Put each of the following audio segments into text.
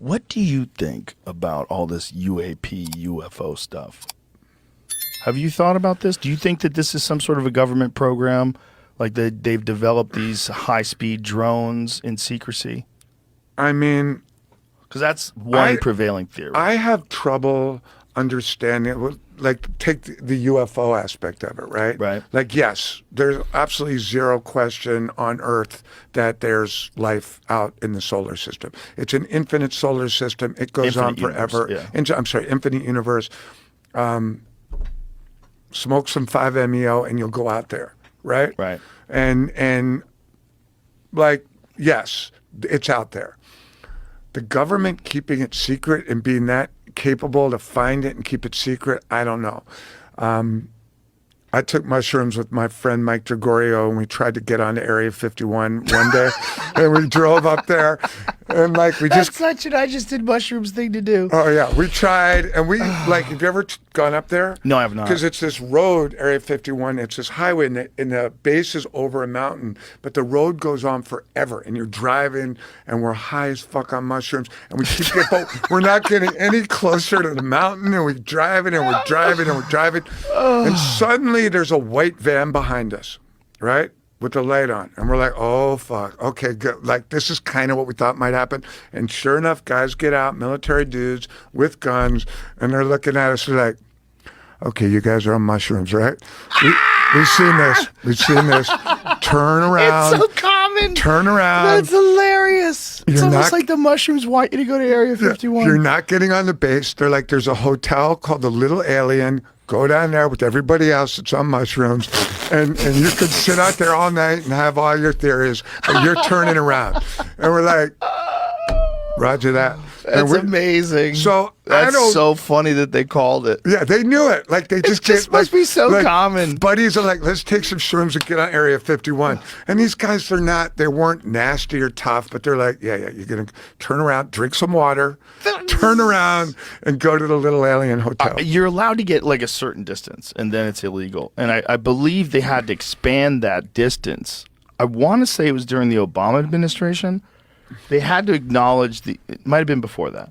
What do you think about all this UAP, UFO stuff? Have you thought about this? Do you think that this is some sort of a government program? Like they've developed these high-speed drones in secrecy? I mean, because that's one prevailing theory. I have trouble understanding, like, take the UFO aspect of it, right? Right. Like, yes, there's absolutely zero question on Earth that there's life out in the solar system. It's an infinite solar system. It goes on forever. Universe, I'm sorry, infinite universe. Smoke some 5-MeO and you'll go out there, right? Right. And like, yes, it's out there. The government keeping it secret and being that capable to find it and keep it secret, I don't know. I took mushrooms with my friend Mike Gregorio, and we tried to get onto Area 51 one day, and we drove up there, and like That's such an I just did mushrooms thing to do. Oh yeah, we tried, and we like. Have you ever gone up there? No, I have not. Because it's this road, Area 51. It's this highway, and the base is over a mountain, but the road goes on forever, and you're driving, and we're high as fuck on mushrooms, and we keep getting. We're not getting any closer to the mountain, and we're driving, and we're driving, and we're driving, and suddenly there's a white van behind us, right? With the light on. And we're like, oh, fuck. Okay, good. Like, this is kind of what we thought might happen. And sure enough, guys get out, military dudes with guns, and they're looking at us like, okay, you guys are on mushrooms, right? We've seen this. We've seen this. Turn around. It's so common. Turn around. That's hilarious. It's You're almost not- like the mushrooms want you to go to Area 51. You're not getting on the base. They're like, there's a hotel called the Little Alien. Go down there with everybody else that's on mushrooms, and you could sit out there all night and have all your theories, but you're turning around. And we're like, roger that. That's amazing. So that's so funny that they called it. Yeah, they knew it. Like they just must be so common. Buddies are like, let's take some shrooms and get on Area 51. And these guys they weren't nasty or tough, but they're like, yeah, you're gonna turn around, drink some water, turn around, and go to the Little Alien Hotel. You're allowed to get like a certain distance, and then it's illegal. And I believe they had to expand that distance. I want to say it was during the Obama administration. They had to acknowledge it might have been before that.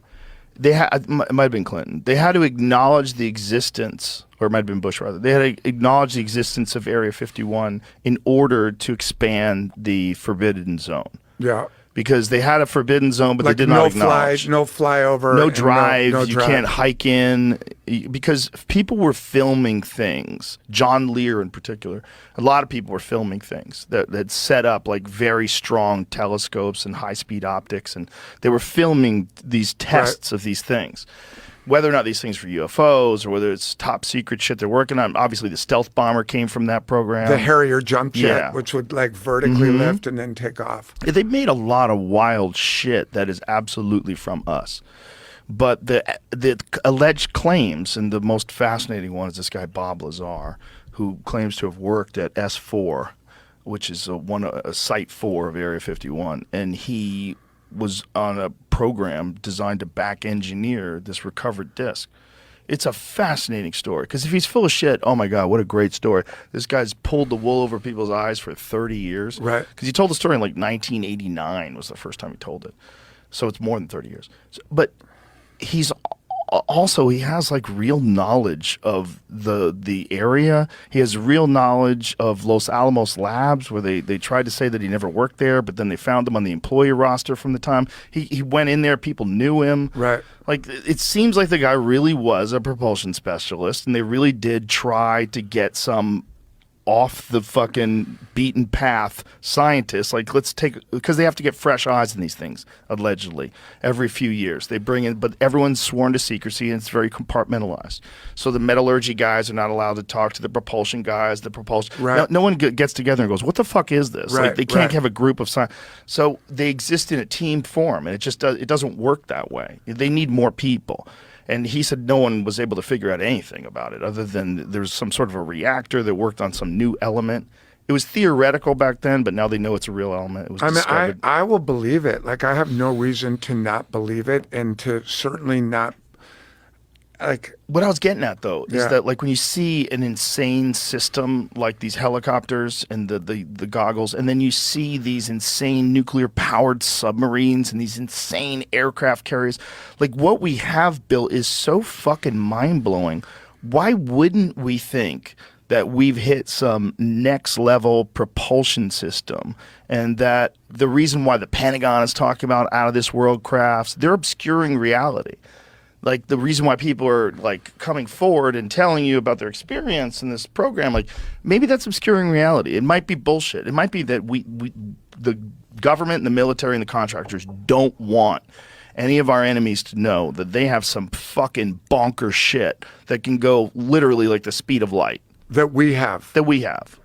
It might have been Clinton. They had to acknowledge the existence, or it might have been Bush rather. They had to acknowledge the existence of Area 51 in order to expand the forbidden zone. Yeah. Because they had a forbidden zone, but like they did not acknowledge. No flyover. No drive. No you drive. Can't hike in. Because people were filming things. John Lear in particular. A lot of people were filming things that set up like very strong telescopes and high-speed optics. And they were filming these tests of these things. Whether or not these things were UFOs or whether it's top secret shit they're working on. Obviously, the stealth bomber came from that program. The Harrier jump jet, which would like vertically lift and then take off. They made a lot of wild shit that is absolutely from us. But the alleged claims, and the most fascinating one is this guy Bob Lazar, who claims to have worked at S4, which is a Site 4 of Area 51, and he was on a program designed to back engineer this recovered disc. It's a fascinating story because if he's full of shit, oh my God, what a great story. This guy's pulled the wool over people's eyes for 30 years. Right. Because he told the story in like 1989 was the first time he told it. So it's more than 30 years. But he's also, he has like real knowledge of the area. He has real knowledge of Los Alamos Labs, where they tried to say that he never worked there, but then they found him on the employee roster from the time. He went in there, people knew him. Right. Like, it seems like the guy really was a propulsion specialist, and they really did try to get some off the fucking beaten path scientists. Like, because they have to get fresh eyes in these things, allegedly, every few years. They bring in, but everyone's sworn to secrecy and it's very compartmentalized. So the metallurgy guys are not allowed to talk to the propulsion guys, Right. No one gets together and goes, what the fuck is this? Right, like, they can't right. have a group of science. So they exist in a team form, and it doesn't work that way. They need more people. And he said no one was able to figure out anything about it other than there's some sort of a reactor that worked on some new element. It was theoretical back then, but now they know it's a real element. It was discovered. I will believe it. Like, I have no reason to not believe it, and to certainly not like what I was getting at, though, is Yeah. that like when you see an insane system like these helicopters and the goggles, and then you see these insane nuclear powered submarines and these insane aircraft carriers, like what we have built is so fucking mind blowing. Why wouldn't we think that we've hit some next level propulsion system, and that the reason why the Pentagon is talking about out of this world crafts, they're obscuring reality. Like the reason why people are like coming forward and telling you about their experience in this program, like maybe that's obscuring reality. It might be bullshit. It might be that we the government and the military and the contractors don't want any of our enemies to know that they have some fucking bonker shit that can go literally like the speed of light that we have. that we have.